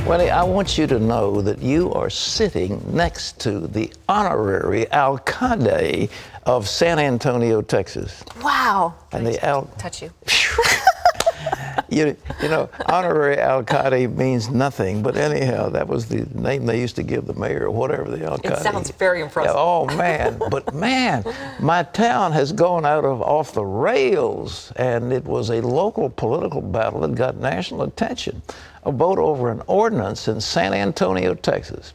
Willie, I want you to know that you are sitting next to the honorary alcalde of San Antonio, Texas. Wow. And touch you. You know, honorary alcalde means nothing, but anyhow, that was the name they used to give the mayor or whatever the alcalde. It sounds very impressive. Yeah, oh man, but man, my town has gone off the rails, and it was a local political battle that got national attention. A vote over an ordinance in San Antonio, Texas.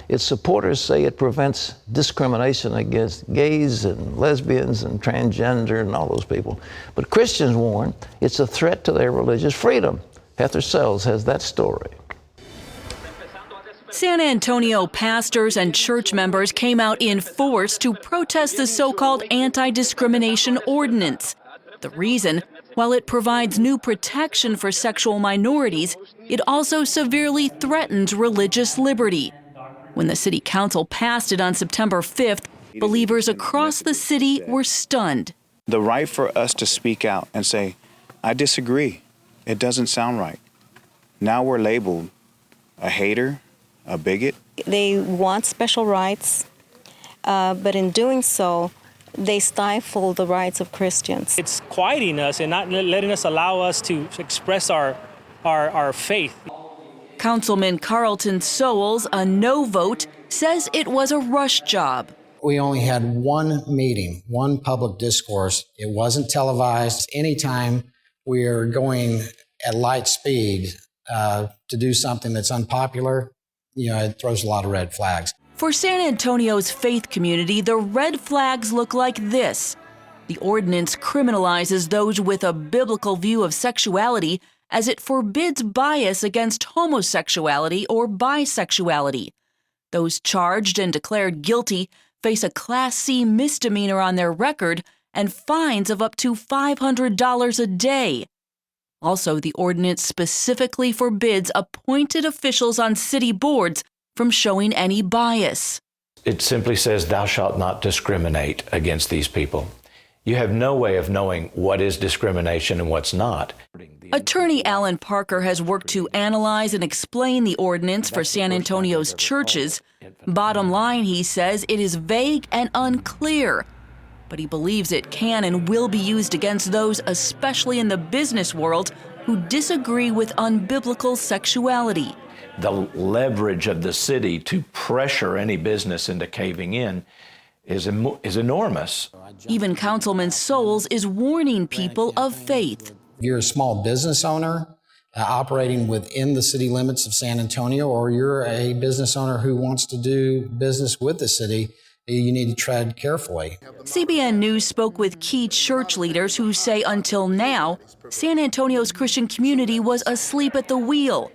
Its supporters say it prevents discrimination against gays and lesbians and transgender and all those people. But Christians warn it's a threat to their religious freedom. Heather Sells has that story. San Antonio pastors and church members came out in force to protest the so-called anti-discrimination ordinance. The reason, while it provides new protection for sexual minorities, it also severely threatens religious liberty. When the city council passed it on September 5th, believers across the city were stunned. The right for us to speak out and say, I disagree, it doesn't sound right. Now we're labeled a hater, a bigot. They want special rights, but in doing so, they stifle the rights of Christians. It's quieting us and not letting us allow us to express our faith. Councilman Carlton Sowles, a no vote, says it was a rush job. We only had one meeting, one public discourse. It wasn't televised. Anytime we are going at light speed to do something that's unpopular, it throws a lot of red flags. For San Antonio's faith community, the red flags look like this. The ordinance criminalizes those with a biblical view of sexuality, as it forbids bias against homosexuality or bisexuality. Those charged and declared guilty face a Class C misdemeanor on their record and fines of up to $500 a day. Also, the ordinance specifically forbids appointed officials on city boards from showing any bias. It simply says, thou shalt not discriminate against these people. You have no way of knowing what is discrimination and what's not. Attorney Alan Parker has worked to analyze and explain the ordinance for San Antonio's churches. Bottom line, he says, it is vague and unclear, but he believes it can and will be used against those, especially in the business world, who disagree with unbiblical sexuality. The leverage of the city to pressure any business into caving in is enormous. Even Councilman Sowles is warning people of faith. If you're a small business owner operating within the city limits of San Antonio, or you're a business owner who wants to do business with the city, you need to tread carefully. CBN News spoke with key church leaders who say until now, San Antonio's Christian community was asleep at the wheel.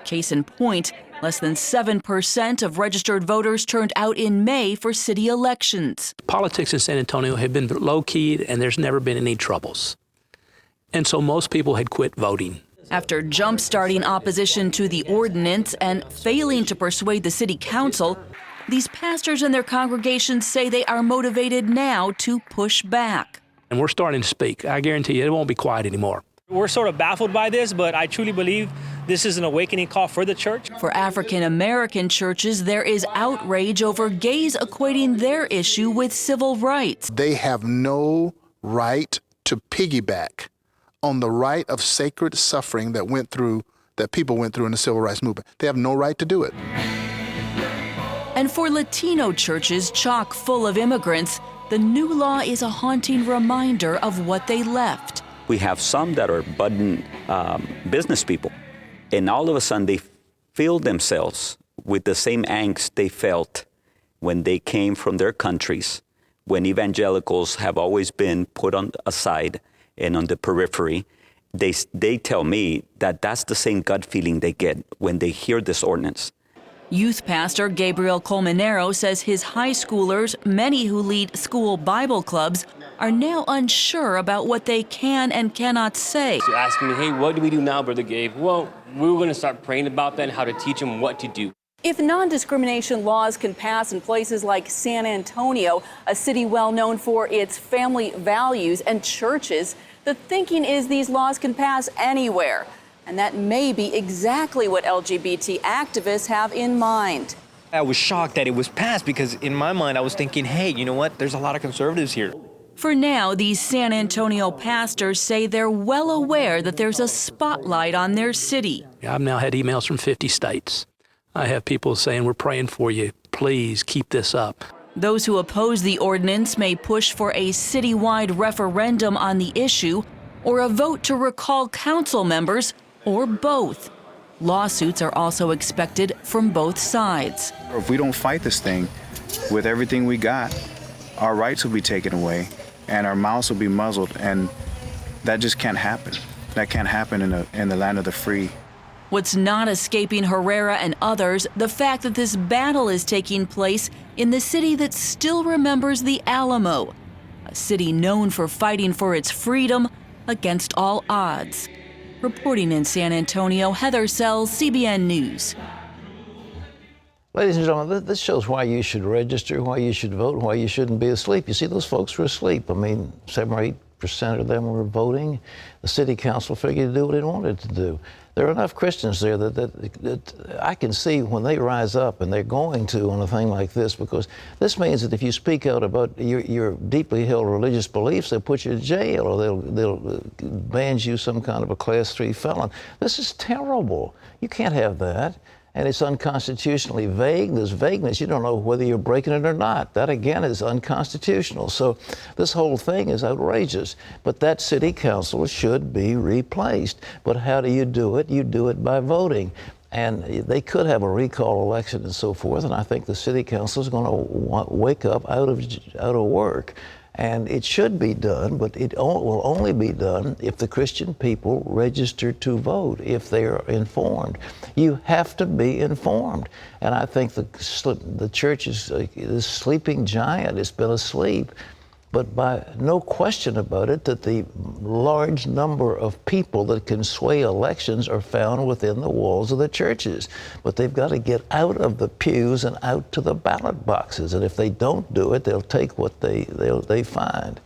Case in point, less than 7% of registered voters turned out in May for city elections. Politics in San Antonio have been low-keyed, and there's never been any troubles. And so most people had quit voting. After jump-starting opposition to the ordinance and failing to persuade the city council, these pastors and their congregations say they are motivated now to push back. And we're starting to speak. I guarantee you it won't be quiet anymore. We're sort of baffled by this, but I truly believe this is an awakening call for the church. For African American churches, there is outrage over gays equating their issue with civil rights. They have no right to piggyback on the right of sacred suffering that people went through in the civil rights movement. They have no right to do it. And for Latino churches chock full of immigrants, the new law is a haunting reminder of what they left. We have some that are budding business people, and all of a sudden they feel themselves with the same angst they felt when they came from their countries, when evangelicals have always been put on aside and on the periphery. They tell me that that's the same gut feeling they get when they hear this ordinance. Youth pastor Gabriel Colmenero says his high schoolers, many who lead school Bible clubs, are now unsure about what they can and cannot say. So asking me, hey, what do we do now, Brother Gabe? Well, we were going to start praying about that and how to teach them what to do. If non-discrimination laws can pass in places like San Antonio, a city well known for its family values and churches, the thinking is these laws can pass anywhere. And that may be exactly what LGBT activists have in mind. I was shocked that it was passed because in my mind I was thinking, hey, you know what? There's a lot of conservatives here. For now, these San Antonio pastors say they're well aware that there's a spotlight on their city. I've now had emails from 50 states. I have people saying, we're praying for you. Please keep this up. Those who oppose the ordinance may push for a citywide referendum on the issue or a vote to recall council members, or both. Lawsuits are also expected from both sides. If we don't fight this thing with everything we got, our rights will be taken away and our mouths will be muzzled, and that just can't happen. That can't happen in the land of the free. What's not escaping Herrera and others, the fact that this battle is taking place in the city that still remembers the Alamo, a city known for fighting for its freedom against all odds. Reporting in San Antonio, Heather Sells, CBN News. Ladies and gentlemen, this shows why you should register, why you should vote, why you shouldn't be asleep. You see, those folks were asleep. I mean, 7 or 8% of them were voting. The city council figured to do what it wanted to do. There are enough Christians there that I can see when they rise up, and they're going to on a thing like this, because this means that if you speak out about your deeply held religious beliefs, they'll put you in jail, or they'll ban you some kind of a Class 3 felon. This is terrible. You can't have that. And it's unconstitutionally vague. There's vagueness. You don't know whether you're breaking it or not. That, again, is unconstitutional. So this whole thing is outrageous. But that city council should be replaced. But how do you do it? You do it by voting. And they could have a recall election and so forth. And I think the city council is going to wake up out of work. And it should be done, but it will only be done if the Christian people register to vote, if they are informed. You have to be informed. And I think the church is this sleeping giant. It's been asleep. But by no question about it, that the large number of people that can sway elections are found within the walls of the churches. But they've got to get out of the pews and out to the ballot boxes. And if they don't do it, they'll take what they find.